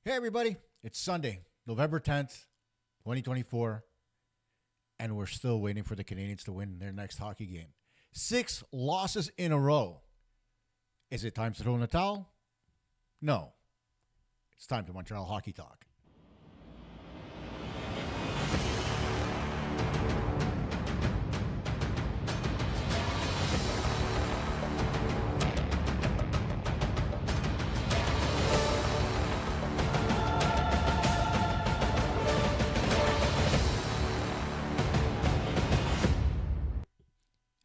Hey, everybody. It's Sunday, November 10th, 2024, and we're still waiting for the Canadiens to win their next hockey game. 6 losses in a row. Is it time to throw in the towel? No. It's time to Montreal Hockey Talk.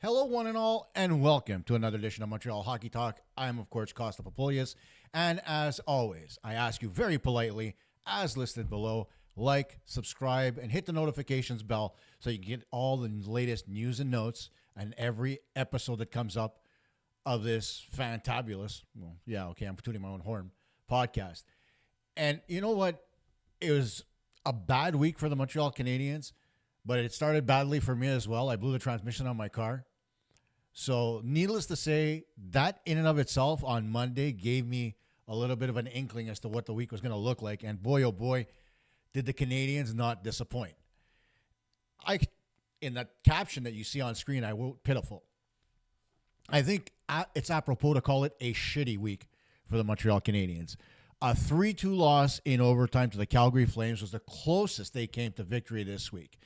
Hello, one and all, and welcome to another edition of Montreal Hockey Talk. I am, of course, Kosta, and as always, I ask you very politely, as listed below, like, subscribe, and hit the notifications bell so you can get all the latest news and notes and every episode that comes up of this fantabulous, I'm tooting my own horn, podcast. And you know what? It was a bad week for the Montreal Canadiens, but it started badly for me as well. I blew the transmission on my car. So needless to say, that in and of itself on Monday gave me a little bit of an inkling as to what the week was going to look like. And boy, oh boy, did the Canadiens not disappoint. In that caption that you see on screen, I wrote pitiful. I think it's apropos to call it a shitty week for the Montreal Canadiens. A 3-2 loss in overtime to the Calgary Flames was the closest they came to victory this week.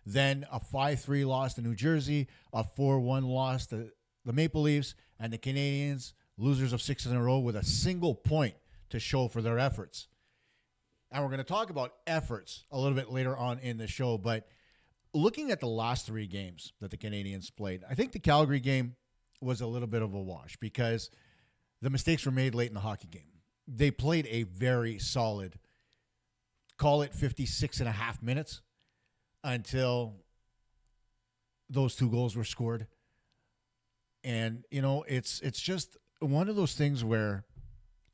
Then a 5-3 loss to New Jersey, a 4-1 loss to the Maple Leafs, and the Canadiens, losers of 6 in a row with a single point to show for their efforts. And we're going to talk about efforts a little bit later on in the show, but looking at the last 3 games that the Canadiens played, I think the Calgary game was a little bit of a wash because the mistakes were made late in the hockey game. They played a very solid, call it 56 and a half minutes, until those 2 goals were scored. And, it's just one of those things where,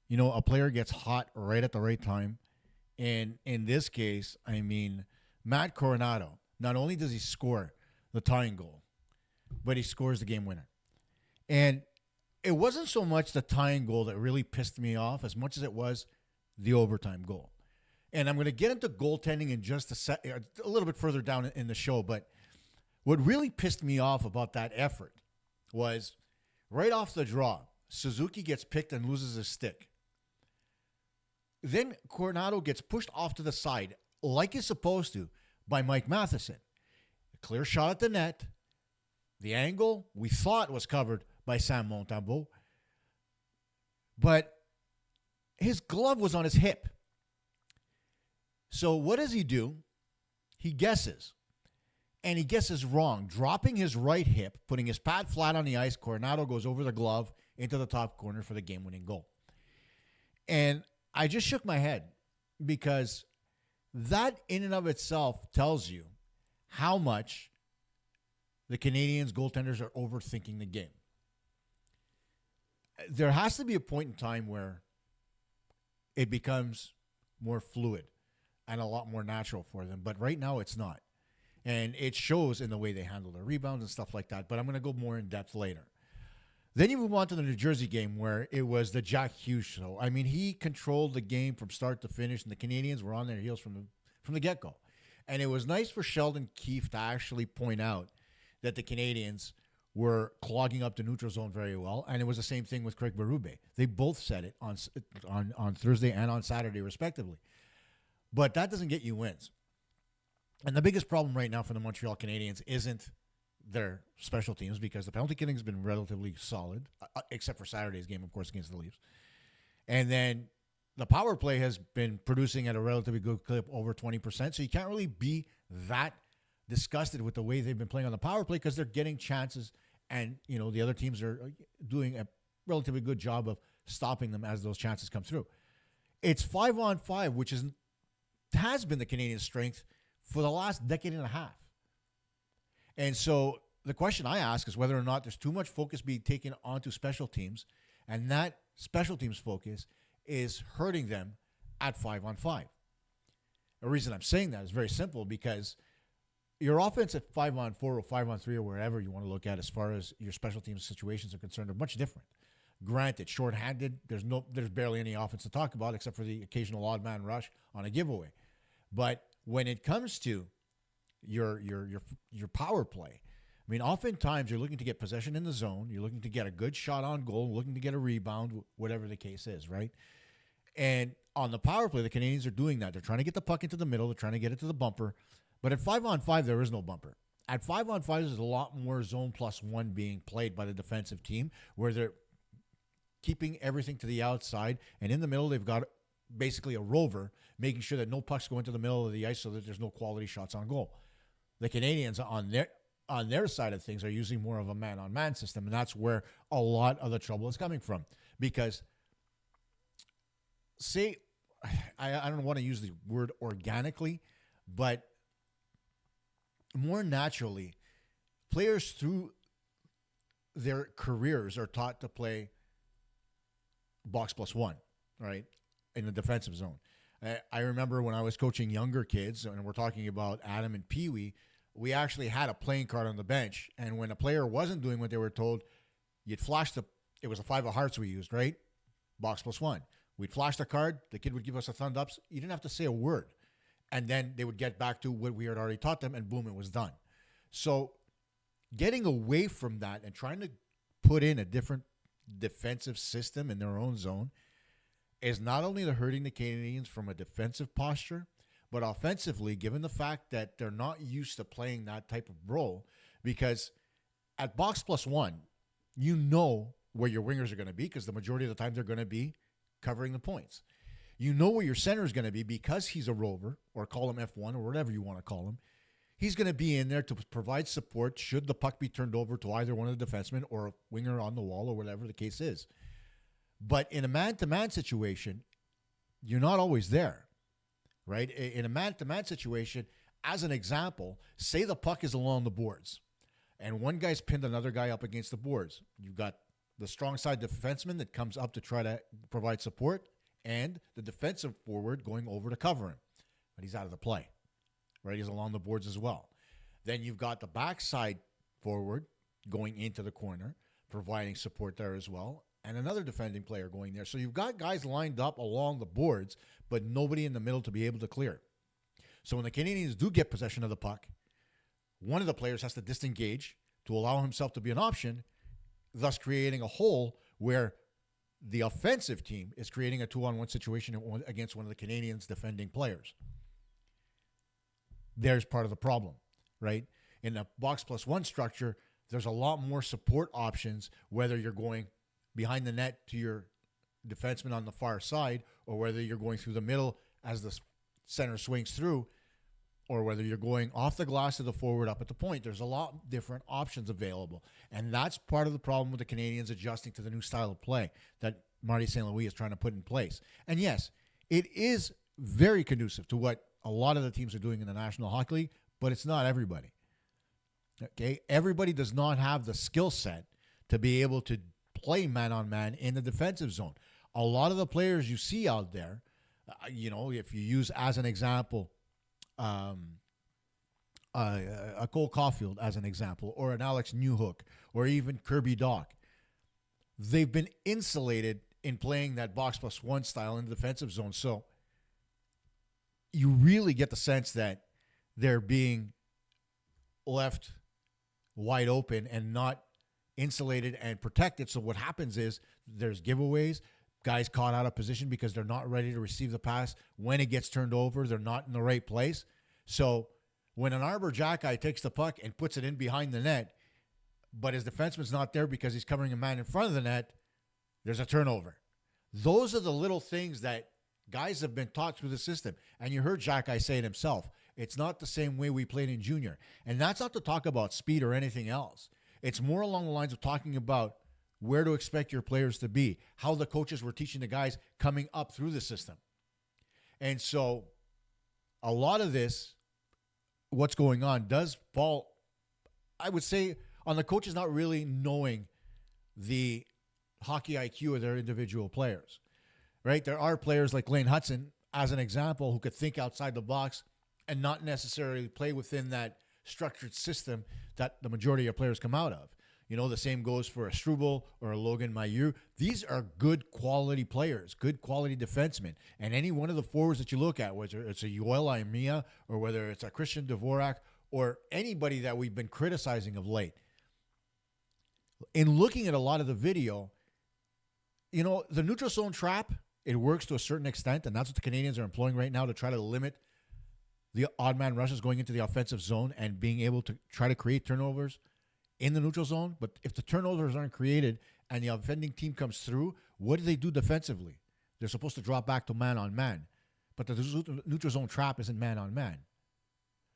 a player gets hot right at the right time. And in this case, Matt Coronado, not only does he score the tying goal, but he scores the game winner. And it wasn't so much the tying goal that really pissed me off as much as it was the overtime goal. And I'm going to get into goaltending in just a little bit further down in the show. But what really pissed me off about that effort was right off the draw, Suzuki gets picked and loses his stick. Then Coronado gets pushed off to the side, like he's supposed to, by Mike Matheson. A clear shot at the net. The angle we thought was covered by Sam Montembeault. But his glove was on his hip. So what does he do? He guesses. And he guesses wrong. Dropping his right hip, putting his pad flat on the ice, Coronado goes over the glove into the top corner for the game-winning goal. And I just shook my head because that in and of itself tells you how much the Canadiens goaltenders are overthinking the game. There has to be a point in time where it becomes more fluid and a lot more natural for them. But right now it's not. And it shows in the way they handle their rebounds and stuff like that. But I'm going to go more in depth later. Then you move on to the New Jersey game where it was the Jack Hughes show. He controlled the game from start to finish, and the Canadiens were on their heels from the get-go. And it was nice for Sheldon Keefe to actually point out that the Canadiens were clogging up the neutral zone very well. And it was the same thing with Craig Berube. They both said it on Thursday and on Saturday, respectively. But that doesn't get you wins. And the biggest problem right now for the Montreal Canadiens isn't their special teams because the penalty killing has been relatively solid, except for Saturday's game, of course, against the Leafs. And then the power play has been producing at a relatively good clip, over 20%. So you can't really be that disgusted with the way they've been playing on the power play because they're getting chances and, the other teams are doing a relatively good job of stopping them as those chances come through. It's 5-on-5, which has been the Canadian strength for the last decade and a half. And so the question I ask is whether or not there's too much focus being taken onto special teams, and that special teams focus is hurting them at 5-on-5. The reason I'm saying that is very simple because your offense at 5-on-4 or 5-on-3 or wherever you want to look at as far as your special teams situations are concerned are much different. Granted, shorthanded, there's barely any offense to talk about except for the occasional odd man rush on a giveaway. But when it comes to your power play, I mean, oftentimes you're looking to get possession in the zone, you're looking to get a good shot on goal, looking to get a rebound, whatever the case is, right? And on the power play, the Canadiens are doing that. They're trying to get the puck into the middle, they're trying to get it to the bumper. But at 5-on-5, there is no bumper. At 5-on-5, there's a lot more zone plus one being played by the defensive team, where they're keeping everything to the outside, and in the middle they've got basically a rover, making sure that no pucks go into the middle of the ice so that there's no quality shots on goal. The Canadiens on their side of things are using more of a man-on-man system, and that's where a lot of the trouble is coming from. Because, I don't want to use the word organically, but more naturally, players through their careers are taught to play box plus one, right, in the defensive zone. I remember when I was coaching younger kids, and we're talking about Adam and Pee Wee, we actually had a playing card on the bench, and when a player wasn't doing what they were told, you'd flash it was a 5 of hearts we used, right? Box plus one. We'd flash the card, the kid would give us a thumbs up. You didn't have to say a word. And then they would get back to what we had already taught them, and boom, it was done. So getting away from that and trying to put in a different defensive system in their own zone is not only hurting the Canadiens from a defensive posture, but offensively, given the fact that they're not used to playing that type of role. Because at box plus one, you know where your wingers are going to be, because the majority of the time they're going to be covering the points. You know where your center is going to be because he's a rover, or call him F1 or whatever you want to call him. He's going to be in there to provide support should the puck be turned over to either one of the defensemen or a winger on the wall or whatever the case is. But in a man-to-man situation, you're not always there, right? In a man-to-man situation, as an example, say the puck is along the boards and one guy's pinned another guy up against the boards. You've got the strong side defenseman that comes up to try to provide support, and the defensive forward going over to cover him. But he's out of the play, right? He's along the boards as well. Then you've got the backside forward going into the corner, providing support there as well, and another defending player going there. So you've got guys lined up along the boards, but nobody in the middle to be able to clear. So when the Canadiens do get possession of the puck, one of the players has to disengage to allow himself to be an option, thus creating a hole where the offensive team is creating a 2-on-1 situation against one of the Canadiens' defending players. There's part of the problem, right? In the box plus one structure, there's a lot more support options, whether you're going behind the net to your defenseman on the far side, or whether you're going through the middle as the center swings through, or whether you're going off the glass to the forward up at the point. There's a lot different options available. And that's part of the problem with the Canadiens adjusting to the new style of play that Marty St. Louis is trying to put in place. And yes, it is very conducive to what a lot of the teams are doing in the National Hockey League, but it's not everybody. Okay? Everybody does not have the skill set to be able to play man-on-man in the defensive zone. A lot of the players you see out there, if you use as an example, a Cole Caulfield as an example, or an Alex Newhook, or even Kirby Dach, they've been insulated in playing that box plus one style in the defensive zone. So you really get the sense that they're being left wide open and not insulated and protected. So what happens is there's giveaways, guys caught out of position because they're not ready to receive the pass. When it gets turned over, they're not in the right place. So when an Arbor Jackeye takes the puck and puts it in behind the net, but his defenseman's not there because he's covering a man in front of the net, there's a turnover. Those are the little things that guys have been taught through the system. And you heard Jackeye say it himself. It's not the same way we played in junior. And that's not to talk about speed or anything else. It's more along the lines of talking about where to expect your players to be, how the coaches were teaching the guys coming up through the system. And so a lot of this, what's going on, does fall, I would say, on the coaches not really knowing the hockey IQ of their individual players, right? There are players like Lane Hudson, as an example, who could think outside the box and not necessarily play within that structured system that the majority of players come out of. The same goes for a Struble or a Logan Mailloux. These are good quality players, good quality defensemen. And any one of the forwards that you look at, whether it's a Yoel Armia or whether it's a Christian Dvorak or anybody that we've been criticizing of late, in looking at a lot of the video, the neutral zone trap, it works to a certain extent, and that's what the Canadiens are employing right now to try to limit the odd man rushes going into the offensive zone and being able to try to create turnovers in the neutral zone. But if the turnovers aren't created and the offending team comes through, what do they do defensively? They're supposed to drop back to man-on-man. But the neutral zone trap isn't man-on-man.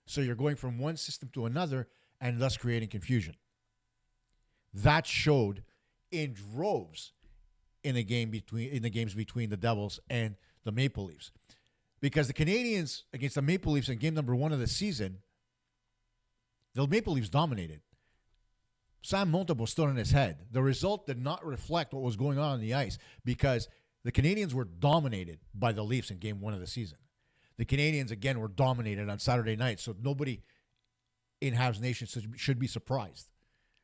So you're going from one system to another and thus creating confusion. That showed in droves in the games between the Devils and the Maple Leafs. Because the Canadiens against the Maple Leafs in game number 1 of the season, the Maple Leafs dominated. Sam Montembeault stood on his head. The result did not reflect what was going on the ice because the Canadiens were dominated by the Leafs in game 1 of the season. The Canadiens, again, were dominated on Saturday night, so nobody in Habs Nation should be surprised,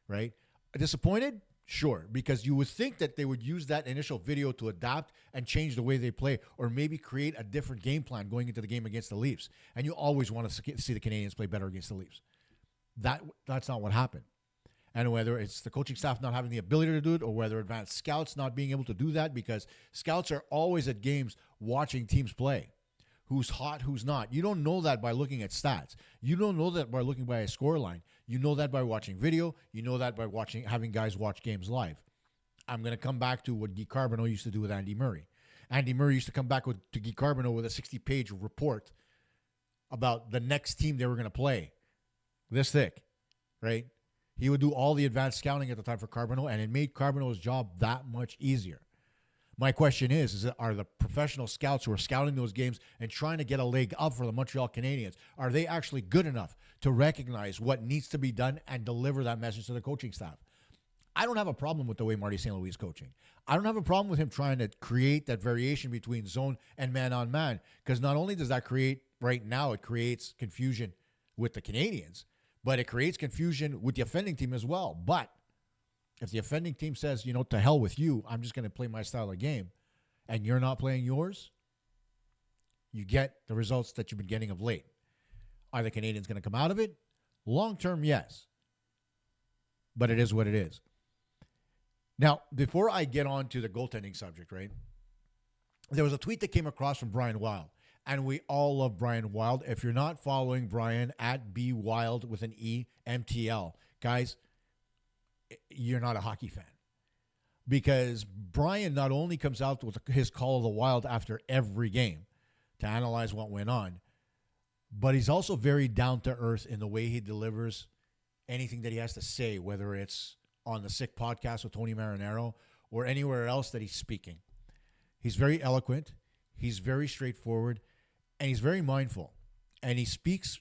right? Disappointed? Sure, because you would think that they would use that initial video to adapt and change the way they play or maybe create a different game plan going into the game against the Leafs. And you always want to see the Canadiens play better against the Leafs. That's not what happened. And whether it's the coaching staff not having the ability to do it or whether advanced scouts not being able to do that, because scouts are always at games watching teams play. Who's hot, who's not. You don't know that by looking at stats. You don't know that by looking by a scoreline. You know that by watching video. You know that by having guys watch games live. I'm going to come back to what Guy Carbonneau used to do with Andy Murray. Andy Murray used to come back to Guy Carbonneau with a 60-page report about the next team they were going to play. This thick, right? He would do all the advanced scouting at the time for Carbonneau, and it made Carbonneau's job that much easier. My question is are the professional scouts who are scouting those games and trying to get a leg up for the Montreal Canadiens, are they actually good enough to recognize what needs to be done and deliver that message to the coaching staff? I don't have a problem with the way Marty St. Louis is coaching. I don't have a problem with him trying to create that variation between zone and man-on-man, because not only does that create, right now, it creates confusion with the Canadiens, but it creates confusion with the offending team as well. But if the offending team says, to hell with you, I'm just going to play my style of game, and you're not playing yours, you get the results that you've been getting of late. Are the Canadiens going to come out of it? Long term, yes. But it is what it is. Now, before I get on to the goaltending subject, right, there was a tweet that came across from Brian Wild, and we all love Brian Wild. If you're not following Brian at BWild with an E, MTL, guys, you're not a hockey fan, because Brian not only comes out with his call of the Wild after every game to analyze what went on, but he's also very down to earth in the way he delivers anything that he has to say, whether it's on the Sick podcast with Tony Marinaro or anywhere else that he's speaking. He's very eloquent, he's very straightforward, and he's very mindful, and he speaks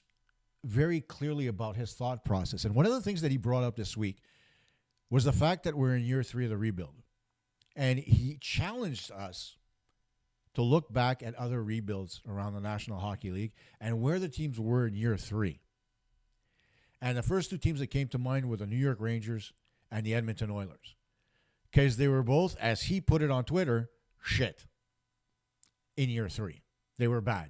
very clearly about his thought process. And one of the things that he brought up this week was the fact that we're in year 3 of the rebuild. And he challenged us to look back at other rebuilds around the National Hockey League and where the teams were in year 3. And the first 2 teams that came to mind were the New York Rangers and the Edmonton Oilers, because they were both, as he put it on Twitter, shit in year 3. They were bad.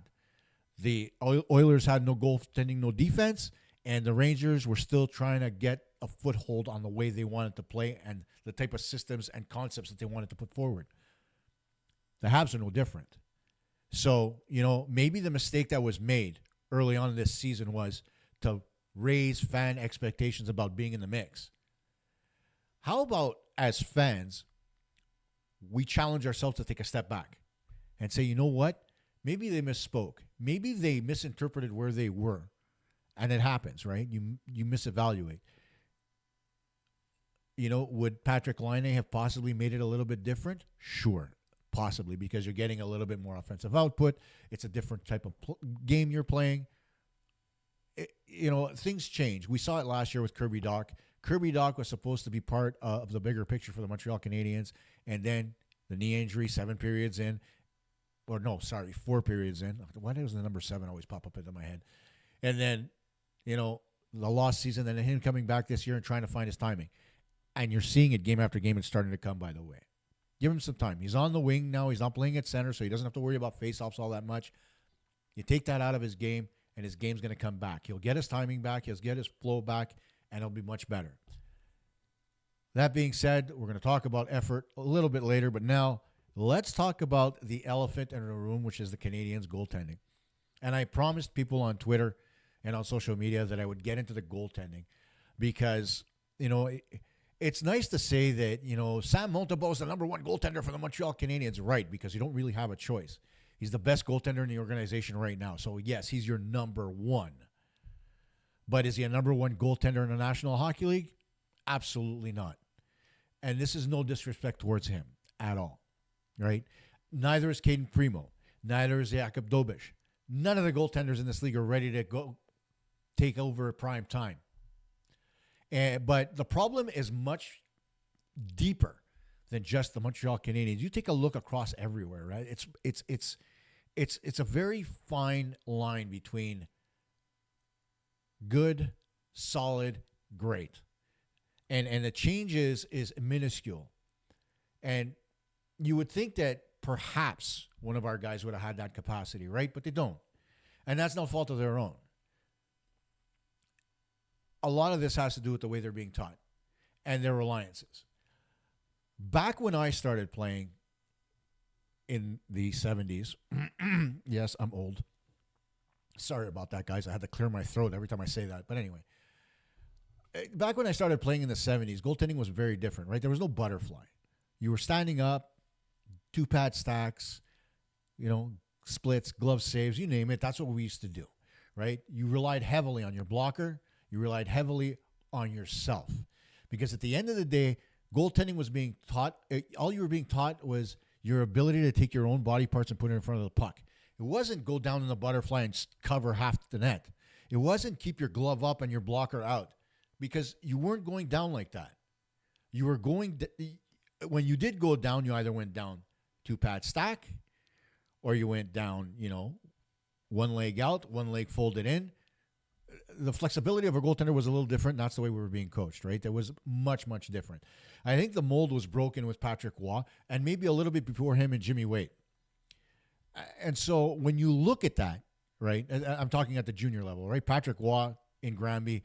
The Oilers had no goaltending, no defense, and the Rangers were still trying to get a foothold on the way they wanted to play and the type of systems and concepts that they wanted to put forward. The Habs are no different. So, maybe the mistake that was made early on in this season was to raise fan expectations about being in the mix. How about, as fans, we challenge ourselves to take a step back and say, you know what? Maybe they misspoke. Maybe they misinterpreted where they were. And it happens, right? You misevaluate. Would Patrick Laine have possibly made it a little bit different? Sure, possibly, because you're getting a little bit more offensive output. It's a different type of game you're playing. Things change. We saw it last year with Kirby Dach. Kirby Dach was supposed to be part of the bigger picture for the Montreal Canadiens, and then the knee injury 4 periods in. Why does the number 7 always pop up into my head? And then, the lost season, and then him coming back this year and trying to find his timing. And you're seeing it game after game. It's starting to come, by the way. Give him some time. He's on the wing now. He's not playing at center, so he doesn't have to worry about faceoffs all that much. You take that out of his game, and his game's going to come back. He'll get his timing back. He'll get his flow back, and it'll be much better. That being said, we're going to talk about effort a little bit later, but now let's talk about the elephant in the room, which is the Canadiens' goaltending. And I promised people on Twitter and on social media that I would get into the goaltending because, it's nice to say that, Sam Montembeault is the number one goaltender for the Montreal Canadiens, right, because you don't really have a choice. He's the best goaltender in the organization right now. So, yes, he's your number one. But is he a number one goaltender in the National Hockey League? Absolutely not. And this is no disrespect towards him at all, right? Neither is Caden Primo. Neither is Jakub Dobish. None of the goaltenders in this league are ready to go take over prime time. But the problem is much deeper than just the Montreal Canadiens. You take a look across everywhere, right? It's a very fine line between good, solid, great. And the change is minuscule. And you would think that perhaps one of our guys would have had that capacity, right? But they don't. And that's no fault of their own. A lot of this has to do with the way they're being taught and their reliances. Back when I started playing in the 70s, yes, I'm old. Sorry about that, guys. I had to clear my throat every time I say that. But anyway, back when I started playing in the 70s, goaltending was very different, right? There was no butterfly. You were standing up, 2-pad stacks, splits, glove saves, you name it. That's what we used to do, right? You relied heavily on your blocker. You relied heavily on yourself. Because at the end of the day, goaltending was being taught. All you were being taught was your ability to take your own body parts and put it in front of the puck. It wasn't go down in the butterfly and cover half the net. It wasn't keep your glove up and your blocker out. Because you weren't going down like that. You were going, when you did go down, you either went down 2-pad stack, or you went down, one leg out, one leg folded in. The flexibility of a goaltender was a little different. That's the way we were being coached, right? That was much, much different. I think the mold was broken with Patrick Waugh, and maybe a little bit before him and Jimmy Waite. And so when you look at that, right, I'm talking at the junior level, right? Patrick Waugh in Granby,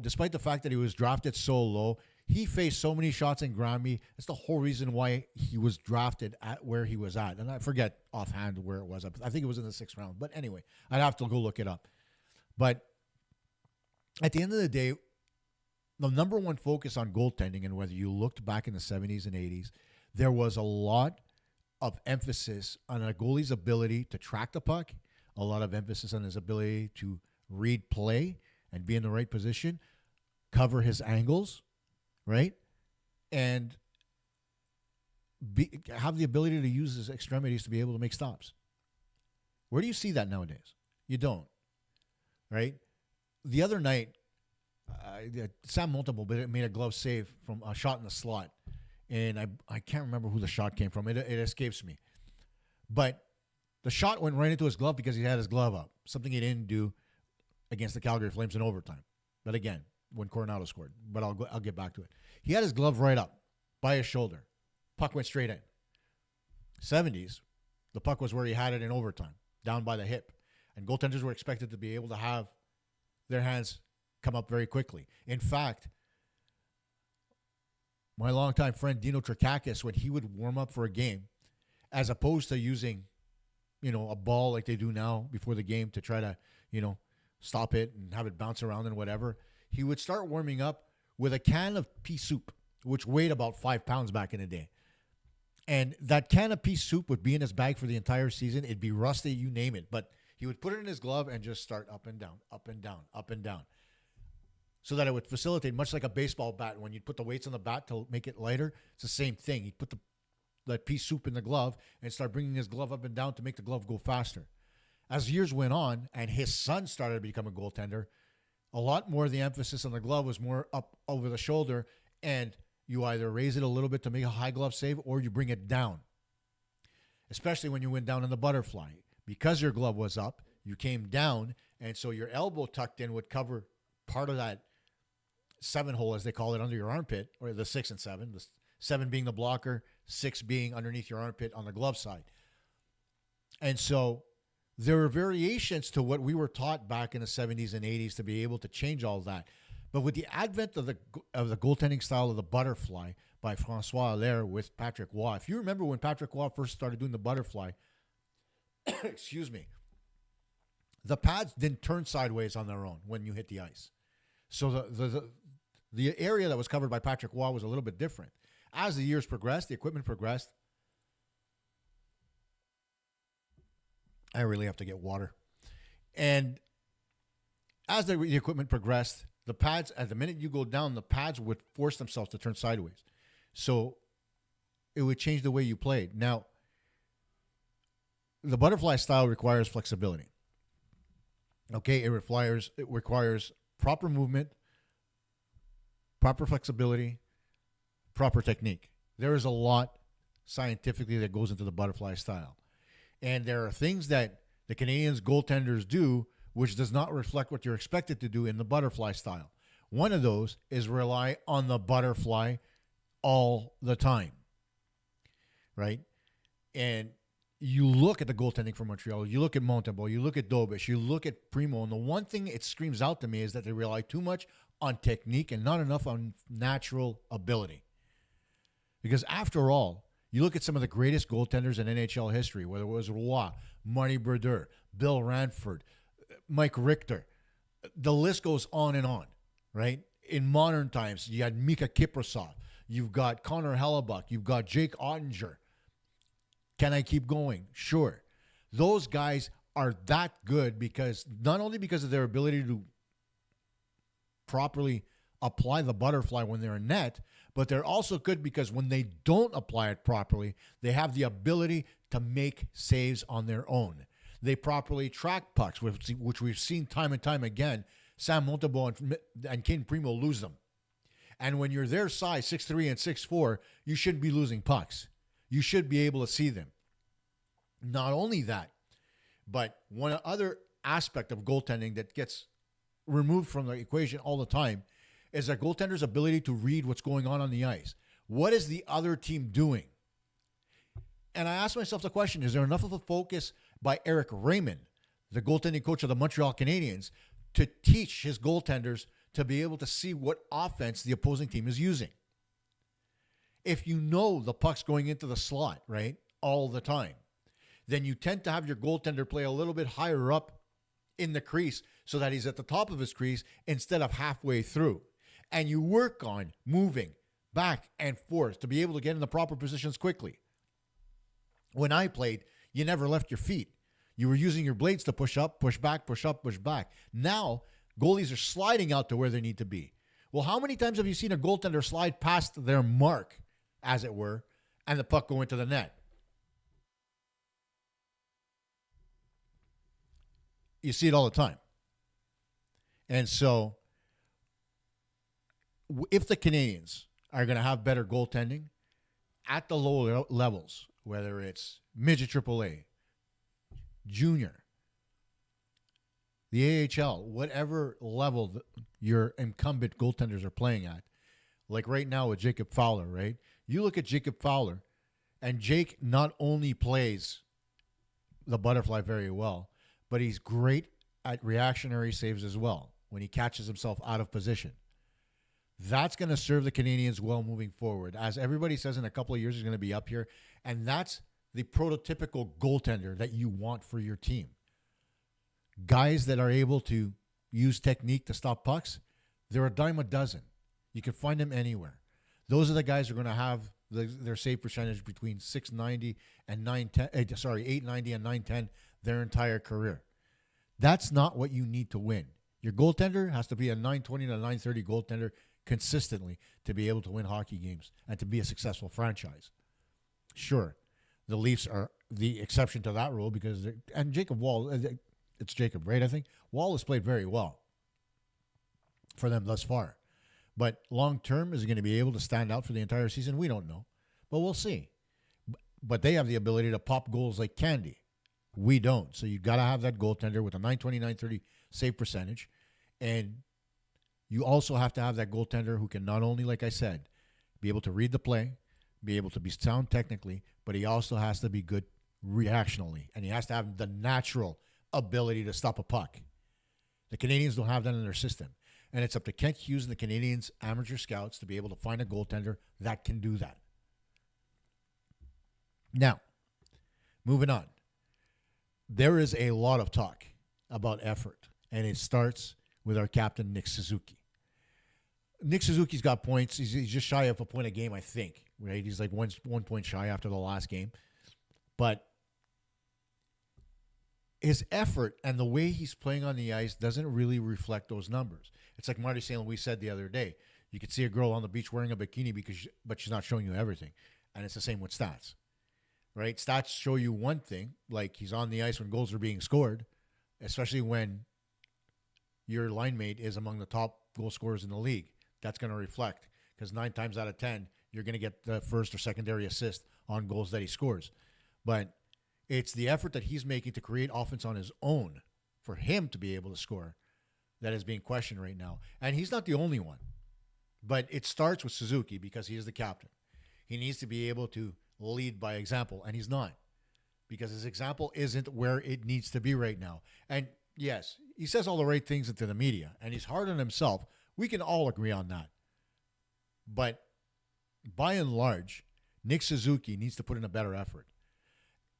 despite the fact that he was drafted so low, he faced so many shots in Granby. That's the whole reason why he was drafted at where he was at. And I forget offhand where it was. I think it was in the 6th round. But anyway, I'd have to go look it up. But at the end of the day, the number one focus on goaltending, and whether you looked back in the 70s and 80s, there was a lot of emphasis on a goalie's ability to track the puck, a lot of emphasis on his ability to read play and be in the right position, cover his angles, right? And have the ability to use his extremities to be able to make stops. Where do you see that nowadays? You don't, right? The other night, Sam Montembeault made a glove save from a shot in the slot. And I can't remember who the shot came from. It escapes me. But the shot went right into his glove because he had his glove up, something he didn't do against the Calgary Flames in overtime. But again, when Coronado scored. But I'll get back to it. He had his glove right up by his shoulder. Puck went straight in. 70s, the puck was where he had it in overtime, down by the hip. And goaltenders were expected to be able to have their hands come up very quickly. In fact, my longtime friend Dino Trakakis, when he would warm up for a game, as opposed to using, a ball like they do now before the game to try to, stop it and have it bounce around and whatever, he would start warming up with a can of pea soup, which weighed about 5 pounds back in the day. And that can of pea soup would be in his bag for the entire season. It'd be rusty, you name it. But he would put it in his glove and just start up and down, up and down, up and down. So that it would facilitate, much like a baseball bat. When you'd put the weights on the bat to make it lighter, it's the same thing. He'd put that pea soup in the glove and start bringing his glove up and down to make the glove go faster. As years went on and his son started to become a goaltender, a lot more of the emphasis on the glove was more up over the shoulder, and you either raise it a little bit to make a high glove save or you bring it down, especially when you went down in the butterfly. Because your glove was up, you came down, and so your elbow tucked in would cover part of that seven hole, as they call it, under your armpit, or the 6 and 7. The seven being the blocker, six being underneath your armpit on the glove side. And so there are variations to what we were taught back in the 70s and 80s to be able to change all that. But with the advent of the goaltending style of the butterfly by Francois Allaire with Patrick Waugh, if you remember when Patrick Waugh first started doing the butterfly, excuse me, the pads didn't turn sideways on their own when you hit the ice. So the area that was covered by Patrick Waugh was a little bit different. As the years progressed, the equipment progressed. I really have to get water. And as the equipment progressed, the pads, at the minute you go down, the pads would force themselves to turn sideways. So it would change the way you played. Now, the butterfly style requires flexibility. Okay, it requires proper movement, proper flexibility, proper technique. There is a lot scientifically that goes into the butterfly style. And there are things that the Canadiens goaltenders do which does not reflect what you're expected to do in the butterfly style. One of those is rely on the butterfly all the time, right? And you look at the goaltending for Montreal, you look at Montembeault, you look at Dobish, you look at Primo, and the one thing it screams out to me is that they rely too much on technique and not enough on natural ability. Because after all, you look at some of the greatest goaltenders in NHL history, whether it was Roy, Marty Brodeur, Bill Ranford, Mike Richter. The list goes on, right? In modern times, you had Mika Kiprasov. You've got Connor Hellebuck. You've got Jake Ottinger. Can I keep going? Sure. Those guys are that good because not only because of their ability to properly apply the butterfly when they're in net, but they're also good because when they don't apply it properly, they have the ability to make saves on their own. They properly track pucks, which we've seen time and time again. Sam Montembeault and Ken Primo lose them. And when you're their size, 6'3" and 6'4", you shouldn't be losing pucks. You should be able to see them. Not only that, but one other aspect of goaltending that gets removed from the equation all the time is a goaltender's ability to read what's going on the ice. What is the other team doing? And I ask myself the question, is there enough of a focus by Eric Raymond, the goaltending coach of the Montreal Canadiens, to teach his goaltenders to be able to see what offense the opposing team is using? If you know the puck's going into the slot, right, all the time, then you tend to have your goaltender play a little bit higher up in the crease so that he's at the top of his crease instead of halfway through. And you work on moving back and forth to be able to get in the proper positions quickly. When I played, you never left your feet. You were using your blades to push up, push back, push up, push back. Now, goalies are sliding out to where they need to be. Well, how many times have you seen a goaltender slide past their mark, as it were, and the puck go into the net? You see it all the time. And so, if the Canadiens are going to have better goaltending at the low levels, whether it's midget AAA, junior, the AHL, whatever level your incumbent goaltenders are playing at, like right now with Jacob Fowler, right? You look at Jacob Fowler, and Jake not only plays the butterfly very well, but he's great at reactionary saves as well when he catches himself out of position. That's going to serve the Canadiens well moving forward. As everybody says, in a couple of years, he's going to be up here. And that's the prototypical goaltender that you want for your team. Guys that are able to use technique to stop pucks, they're a dime a dozen. You can find them anywhere. Those are the guys who are going to have their save percentage between 690 and 890 and 910 their entire career. That's not what you need to win. Your goaltender has to be a 920 to 930 goaltender consistently to be able to win hockey games and to be a successful franchise. Sure, the Leafs are the exception to that rule because and Jacob Wall, it's Jacob, right? I think Wall has played very well for them thus far. But long term, is he going to be able to stand out for the entire season? We don't know, but we'll see. But they have the ability to pop goals like candy. We don't. So you got to have that goaltender with a 920, 930 save percentage. And you also have to have that goaltender who can not only, like I said, be able to read the play, be able to be sound technically, but he also has to be good reactionally, and he has to have the natural ability to stop a puck. The Canadiens don't have that in their system, and it's up to Kent Hughes and the Canadiens amateur scouts to be able to find a goaltender that can do that. Now, moving on. There is a lot of talk about effort, and it starts with our captain, Nick Suzuki. Nick Suzuki's got points. He's just shy of a point a game, I think. Right? He's like one point shy after the last game. But his effort and the way he's playing on the ice doesn't really reflect those numbers. It's like Marty St. Louis said the other day. You could see a girl on the beach wearing a bikini but she's not showing you everything. And it's the same with stats. Right? Stats show you one thing, like he's on the ice when goals are being scored, especially when your line mate is among the top goal scorers in the league. That's going to reflect because 9 times out of 10, you're going to get the first or secondary assist on goals that he scores. But it's the effort that he's making to create offense on his own for him to be able to score that is being questioned right now. And he's not the only one. But it starts with Suzuki because he is the captain. He needs to be able to lead by example, and he's not, because his example isn't where it needs to be right now. And yes, he says all the right things into the media, and he's hard on himself. We can all agree on that. But by and large, Nick Suzuki needs to put in a better effort.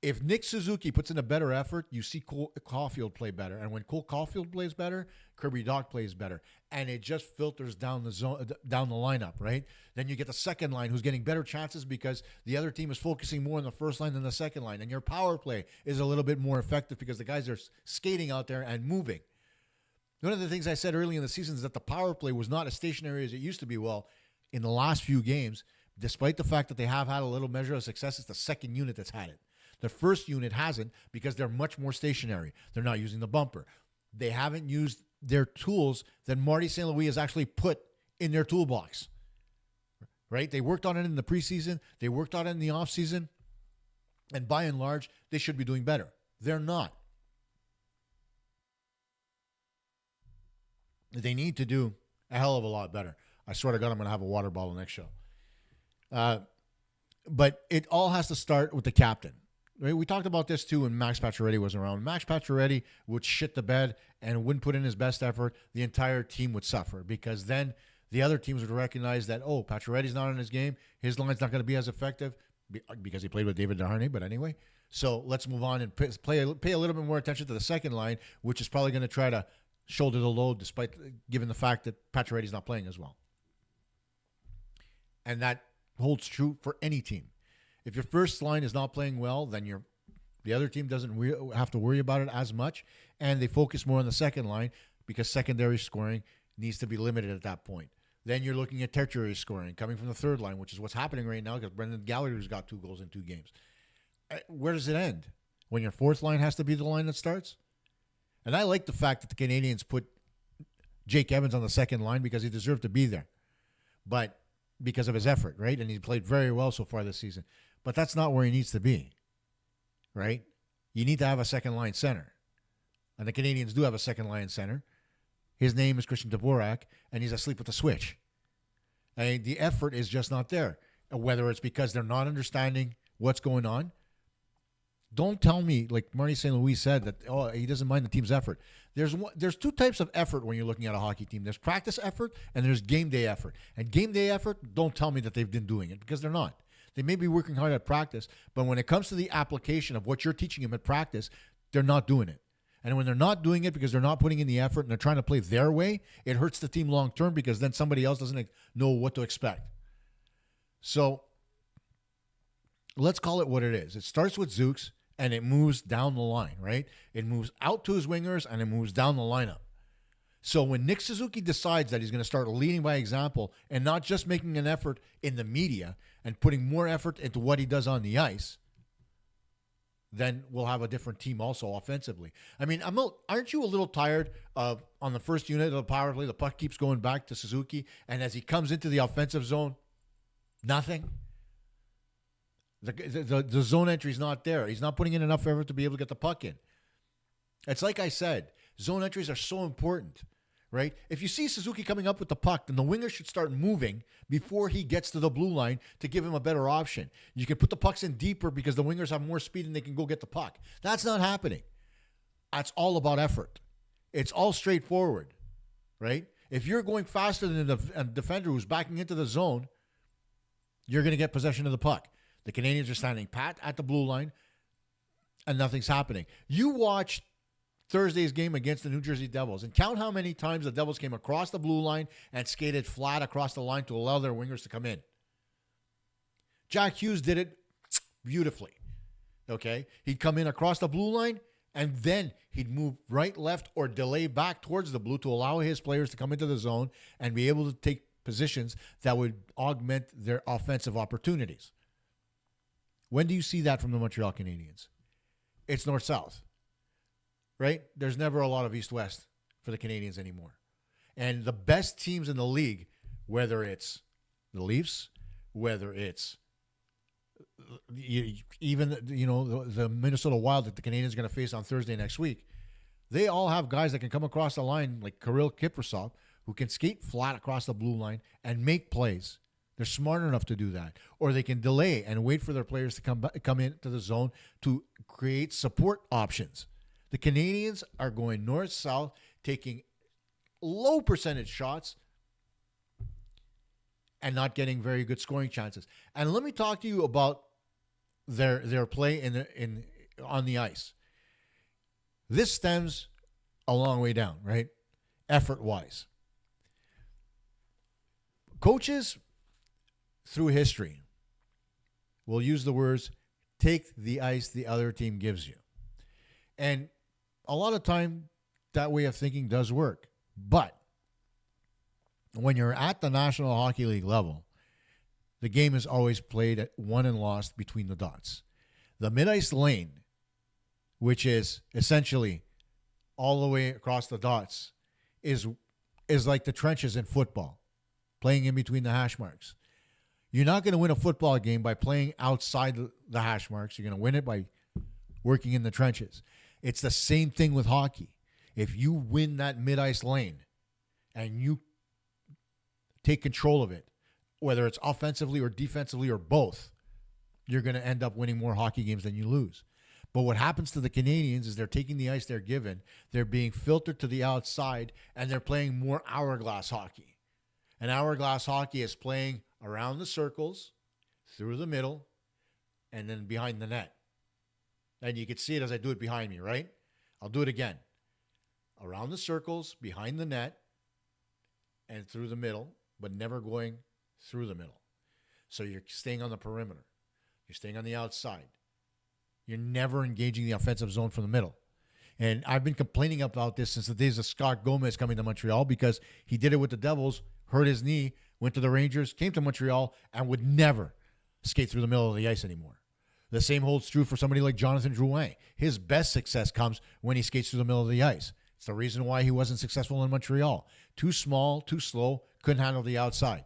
If Nick Suzuki puts in a better effort, you see Cole Caulfield play better. And when Cole Caulfield plays better, Kirby Dach plays better. And it just filters down the zone, down the lineup, right? Then you get the second line who's getting better chances because the other team is focusing more on the first line than the second line. And your power play is a little bit more effective because the guys are skating out there and moving. One of the things I said early in the season is that the power play was not as stationary as it used to be. Well, in the last few games, despite the fact that they have had a little measure of success, it's the second unit that's had it. The first unit hasn't because they're much more stationary. They're not using the bumper. They haven't used their tools that Marty St. Louis has actually put in their toolbox. Right? They worked on it in the preseason. They worked on it in the offseason. And by and large, they should be doing better. They're not. They need to do a hell of a lot better. I swear to God, I'm going to have a water bottle next show. But it all has to start with the captain. Right? We talked about this too when Max Pacioretty was around. Max Pacioretty would shit the bed and wouldn't put in his best effort. The entire team would suffer because then the other teams would recognize that, oh, Pacioretty's not in his game. His line's not going to be as effective because he played with David Desharnais. But anyway, so let's move on and pay a little bit more attention to the second line, which is probably going to try to shoulder the load despite given the fact that Pacioretty's not playing as well. And that holds true for any team. If your first line is not playing well, then the other team doesn't have to worry about it as much, and they focus more on the second line because secondary scoring needs to be limited at that point. Then you're looking at tertiary scoring coming from the third line, which is what's happening right now because Brendan Gallagher's got 2 goals in 2 games. Where does it end? When your fourth line has to be the line that starts? And I like the fact that the Canadiens put Jake Evans on the second line because he deserved to be there. But because of his effort, right? And he played very well so far this season. But that's not where he needs to be, right? You need to have a second-line center. And the Canadiens do have a second-line center. His name is Christian Dvorak, and he's asleep at the switch. And the effort is just not there. Whether it's because they're not understanding what's going on. Don't tell me, like Marty St. Louis said, that he doesn't mind the team's effort. There's 2 types of effort when you're looking at a hockey team. There's practice effort, and there's game day effort. And game day effort, don't tell me that they've been doing it, because they're not. They may be working hard at practice, but when it comes to the application of what you're teaching them at practice, they're not doing it. And when they're not doing it because they're not putting in the effort and they're trying to play their way, it hurts the team long term because then somebody else doesn't know what to expect. So let's call it what it is. It starts with Zooks and it moves down the line, right? It moves out to his wingers and it moves down the lineup. So when Nick Suzuki decides that he's going to start leading by example and not just making an effort in the media and putting more effort into what he does on the ice, then we'll have a different team also offensively. I mean, aren't you a little tired of, on the first unit of the power play, the puck keeps going back to Suzuki, and as he comes into the offensive zone, nothing? The zone entry is not there. He's not putting in enough effort to be able to get the puck in. It's like I said, zone entries are so important, right? If you see Suzuki coming up with the puck, then the winger should start moving before he gets to the blue line to give him a better option. You can put the pucks in deeper because the wingers have more speed and they can go get the puck. That's not happening. That's all about effort. It's all straightforward, right? If you're going faster than a defender who's backing into the zone, you're going to get possession of the puck. The Canadiens are standing pat at the blue line, and nothing's happening. You watched Thursday's game against the New Jersey Devils and count how many times the Devils came across the blue line and skated flat across the line to allow their wingers to come in. Jack Hughes did it beautifully, okay? He'd come in across the blue line, and then he'd move right, left, or delay back towards the blue to allow his players to come into the zone and be able to take positions that would augment their offensive opportunities. When do you see that from the Montreal Canadiens? It's north-south, right? There's never a lot of east-west for the Canadiens anymore. And the best teams in the league, whether it's the Leafs, whether it's even the Minnesota Wild that the Canadiens are going to face on Thursday next week, they all have guys that can come across the line like Kirill Kaprizov, who can skate flat across the blue line and make plays. They're smart enough to do that. Or they can delay and wait for their players to come into the zone to create support options. The Canadiens are going north-south, taking low percentage shots and not getting very good scoring chances. And let me talk to you about their play on the ice. This stems a long way down, right? Effort-wise. Coaches through history will use the words, take the ice the other team gives you. And a lot of time, that way of thinking does work. But when you're at the National Hockey League level, the game is always played at won and lost between the dots. The mid-ice lane, which is essentially all the way across the dots, is like the trenches in football, playing in between the hash marks. You're not going to win a football game by playing outside the hash marks. You're going to win it by working in the trenches. It's the same thing with hockey. If you win that mid-ice lane and you take control of it, whether it's offensively or defensively or both, you're going to end up winning more hockey games than you lose. But what happens to the Canadiens is they're taking the ice they're given, they're being filtered to the outside, and they're playing more hourglass hockey. And hourglass hockey is playing around the circles, through the middle, and then behind the net. And you can see it as I do it behind me, right? I'll do it again. Around the circles, behind the net, and through the middle, but never going through the middle. So you're staying on the perimeter. You're staying on the outside. You're never engaging the offensive zone from the middle. And I've been complaining about this since the days of Scott Gomez coming to Montreal because he did it with the Devils, hurt his knee, went to the Rangers, came to Montreal, and would never skate through the middle of the ice anymore. The same holds true for somebody like Jonathan Drouin. His best success comes when he skates through the middle of the ice. It's the reason why he wasn't successful in Montreal. Too small, too slow, couldn't handle the outside.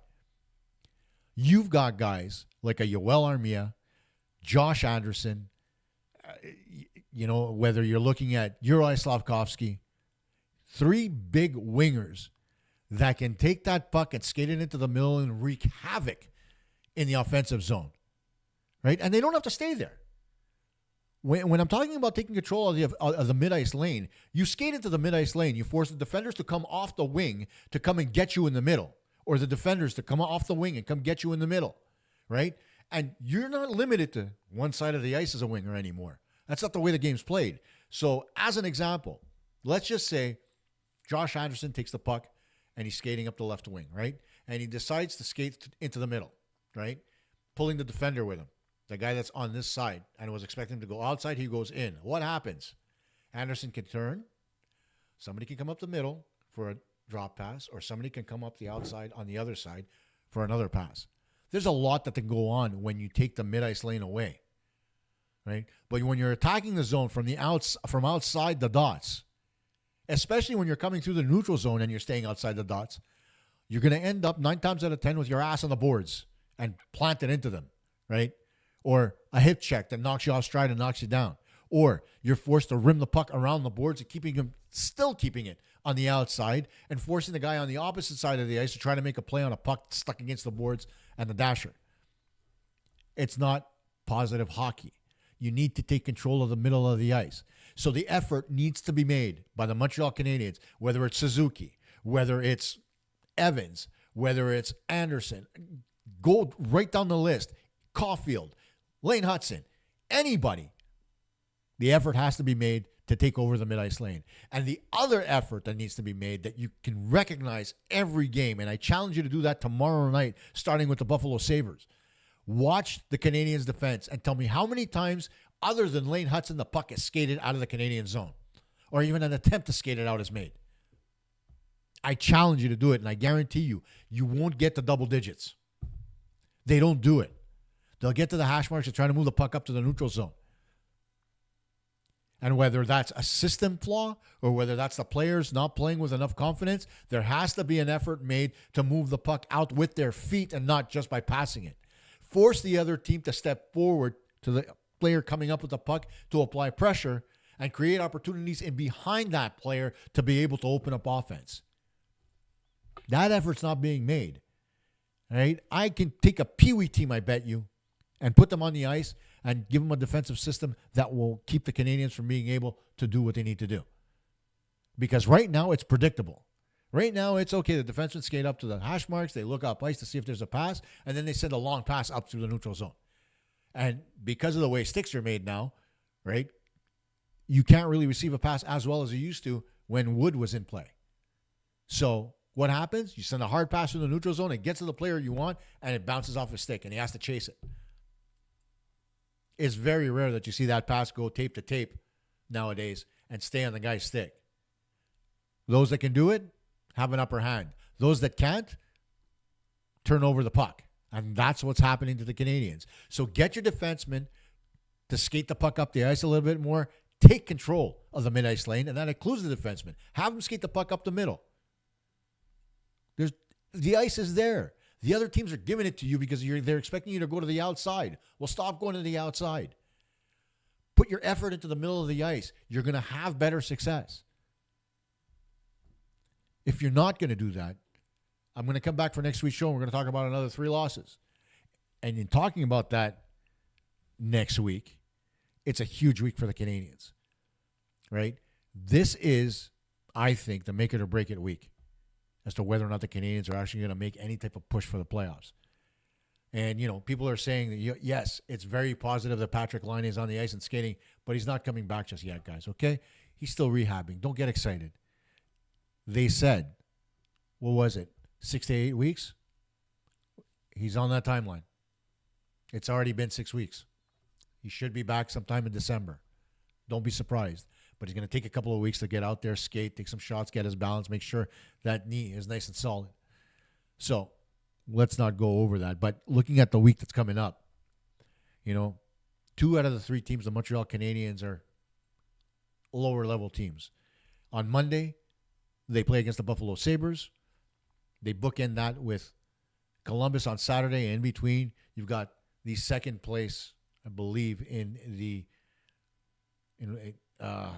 You've got guys like a Yoel Armia, Josh Anderson, whether you're looking at Juraj Slavkovsky, three big wingers that can take that puck and skate it into the middle and wreak havoc in the offensive zone, right? And they don't have to stay there. When I'm talking about taking control of the mid-ice lane, you skate into the mid-ice lane. You force the defenders to come off the wing to come and get you in the middle, or the defenders to come off the wing and come get you in the middle, right? And you're not limited to one side of the ice as a winger anymore. That's not the way the game's played. So as an example, let's just say Josh Anderson takes the puck and he's skating up the left wing, right? And he decides to skate into the middle, right? Pulling the defender with him, the guy that's on this side, and was expecting him to go outside, he goes in. What happens? Anderson can turn. Somebody can come up the middle for a drop pass, or somebody can come up the outside on the other side for another pass. There's a lot that can go on when you take the mid-ice lane away, right? But when you're attacking the zone from outside the dots, especially when you're coming through the neutral zone and you're staying outside the dots, you're going to end up 9 times out of 10 with your ass on the boards and plant it into them, right? Or a hip check that knocks you off stride and knocks you down. Or you're forced to rim the puck around the boards and still keeping it on the outside and forcing the guy on the opposite side of the ice to try to make a play on a puck stuck against the boards and the dasher. It's not positive hockey. You need to take control of the middle of the ice. So the effort needs to be made by the Montreal Canadiens, whether it's Suzuki, whether it's Evans, whether it's Anderson. Go right down the list. Caulfield, Lane Hudson, anybody. The effort has to be made to take over the mid-ice lane. And the other effort that needs to be made that you can recognize every game, and I challenge you to do that tomorrow night, starting with the Buffalo Sabres. Watch the Canadiens' defense and tell me how many times, other than Lane Hudson, the puck is skated out of the Canadian zone, or even an attempt to skate it out is made. I challenge you to do it, and I guarantee you, you won't get to double digits. They don't do it. They'll get to the hash marks and try to move the puck up to the neutral zone. And whether that's a system flaw or whether that's the players not playing with enough confidence, there has to be an effort made to move the puck out with their feet and not just by passing it. Force the other team to step forward to the player coming up with the puck to apply pressure and create opportunities in behind that player to be able to open up offense. That effort's not being made. Right? I can take a peewee team, I bet you, and put them on the ice and give them a defensive system that will keep the Canadiens from being able to do what they need to do. Because right now it's predictable. Right now it's okay. The defensemen skate up to the hash marks. They look up ice to see if there's a pass, and then they send a long pass up through the neutral zone. And because of the way sticks are made now, right, you can't really receive a pass as well as you used to when Wood was in play. So what happens? You send a hard pass through the neutral zone, it gets to the player you want, and it bounces off his stick, and he has to chase it. It's very rare that you see that pass go tape to tape nowadays and stay on the guy's stick. Those that can do it have an upper hand. Those that can't turn over the puck. And that's what's happening to the Canadiens. So get your defensemen to skate the puck up the ice a little bit more. Take control of the mid-ice lane, and that includes the defensemen. Have them skate the puck up the middle. The ice is there. The other teams are giving it to you because they're expecting you to go to the outside. Well, stop going to the outside. Put your effort into the middle of the ice. You're going to have better success. If you're not going to do that, I'm going to come back for next week's show and we're going to talk about another 3 losses. And in talking about that next week, it's a huge week for the Canadiens, right? This is, I think, the make it or break it week as to whether or not the Canadiens are actually going to make any type of push for the playoffs. And, people are saying that, yes, it's very positive that Patrick Laine is on the ice and skating, but he's not coming back just yet, guys, okay? He's still rehabbing. Don't get excited. They said, what was it, 6 to 8 weeks? He's on that timeline. It's already been 6 weeks. He should be back sometime in December. Don't be surprised. But he's going to take a couple of weeks to get out there, skate, take some shots, get his balance, make sure that knee is nice and solid. So let's not go over that. But looking at the week that's coming up, 2 out of the 3 teams, the Montreal Canadiens, are lower-level teams. On Monday, they play against the Buffalo Sabres. They bookend that with Columbus on Saturday. And in between, you've got the second place, I believe, in the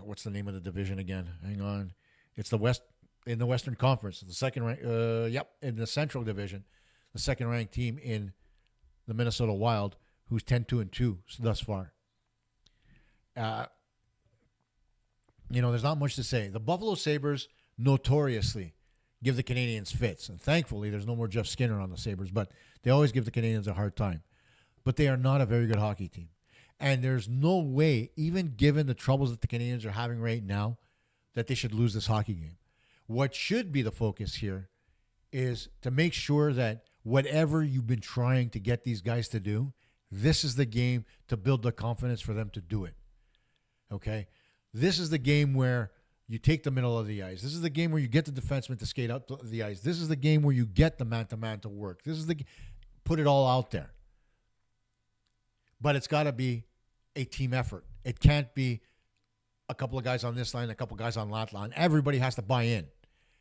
what's the name of the division again? Hang on. It's the West in the Western Conference. The second rank, in the Central Division, the second ranked team in the Minnesota Wild, who's 10-2 thus far. There's not much to say. The Buffalo Sabres notoriously give the Canadiens fits, and thankfully there's no more Jeff Skinner on the Sabres, but they always give the Canadiens a hard time. But they are not a very good hockey team. And there's no way, even given the troubles that the Canadiens are having right now, that they should lose this hockey game. What should be the focus here is to make sure that whatever you've been trying to get these guys to do, this is the game to build the confidence for them to do it. Okay? This is the game where you take the middle of the ice. This is the game where you get the defenseman to skate out the ice. This is the game where you get the man-to-man to work. This is put it all out there. But it's got to be a team effort. It can't be a couple of guys on this line, a couple of guys on that line. Everybody has to buy in.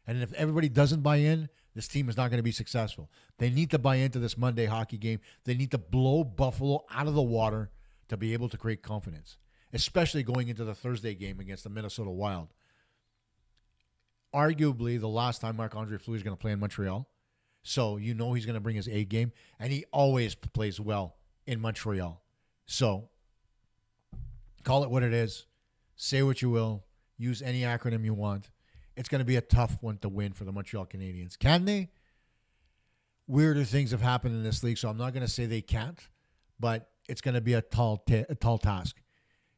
And if everybody doesn't buy in, this team is not going to be successful. They need to buy into this Monday hockey game. They need to blow Buffalo out of the water to be able to create confidence. especially going into the Thursday game against the Minnesota Wild. Arguably, the last time Marc-Andre Fleury is going to play in Montreal. So he's going to bring his A game, and he always plays well in Montreal. So call it what it is. Say what you will. Use any acronym you want. It's going to be a tough one to win for the Montreal Canadiens. Can they? Weirder things have happened in this league, so I'm not going to say they can't, but it's going to be a tall task.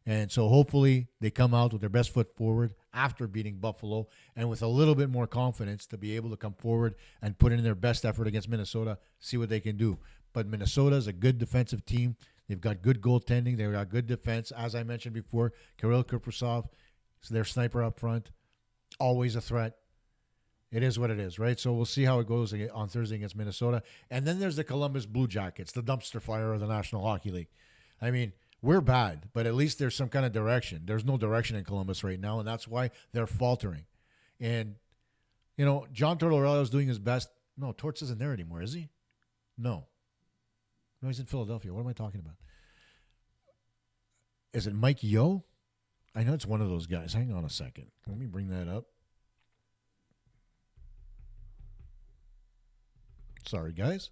And so hopefully they come out with their best foot forward after beating Buffalo and with a little bit more confidence to be able to come forward and put in their best effort against Minnesota, see what they can do. But Minnesota is a good defensive team. They've got good goaltending. They've got good defense. As I mentioned before, Kirill Kaprizov is their sniper up front. Always a threat. It is what it is, right? So we'll see how it goes on Thursday against Minnesota. And then there's the Columbus Blue Jackets, the dumpster fire of the National Hockey League. I mean, we're bad, but at least there's some kind of direction. There's no direction in Columbus right now, and that's why they're faltering. And, John Tortorella is doing his best. No, Torts isn't there anymore, is he? No, he's in Philadelphia. What am I talking about? Is it Mike Yeo? I know it's one of those guys. Hang on a second. Let me bring that up. Sorry, guys.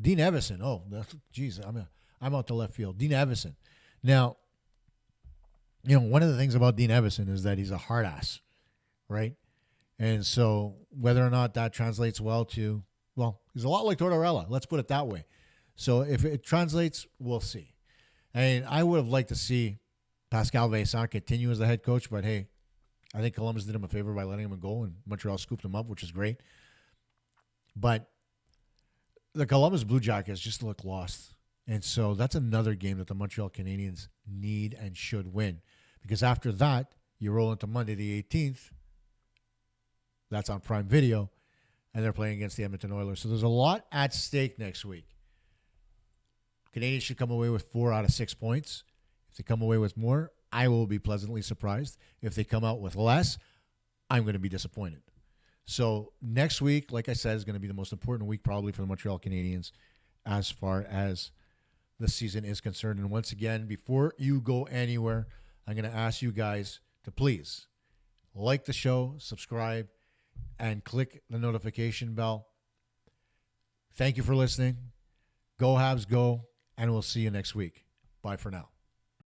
Dean Evison. Oh, geez, I'm out to left field. Dean Evison. Now, one of the things about Dean Evison is that he's a hard ass, right? And so whether or not that translates well to, he's a lot like Tortorella. Let's put it that way. So if it translates, we'll see. And I would have liked to see Pascal Vincent continue as the head coach, but hey, I think Columbus did him a favor by letting him go, and Montreal scooped him up, which is great. But the Columbus Blue Jackets just look lost. And so that's another game that the Montreal Canadiens need and should win. Because after that, you roll into Monday the 18th. That's on Prime Video. And they're playing against the Edmonton Oilers. So there's a lot at stake next week. Canadiens should come away with 4 out of 6 points. If they come away with more, I will be pleasantly surprised. If they come out with less, I'm going to be disappointed. So next week, like I said, is going to be the most important week probably for the Montreal Canadiens as far as the season is concerned. And once again, before you go anywhere, I'm going to ask you guys to please like the show, subscribe, and click the notification bell. Thank you for listening. Go Habs, go, and we'll see you next week. Bye for now.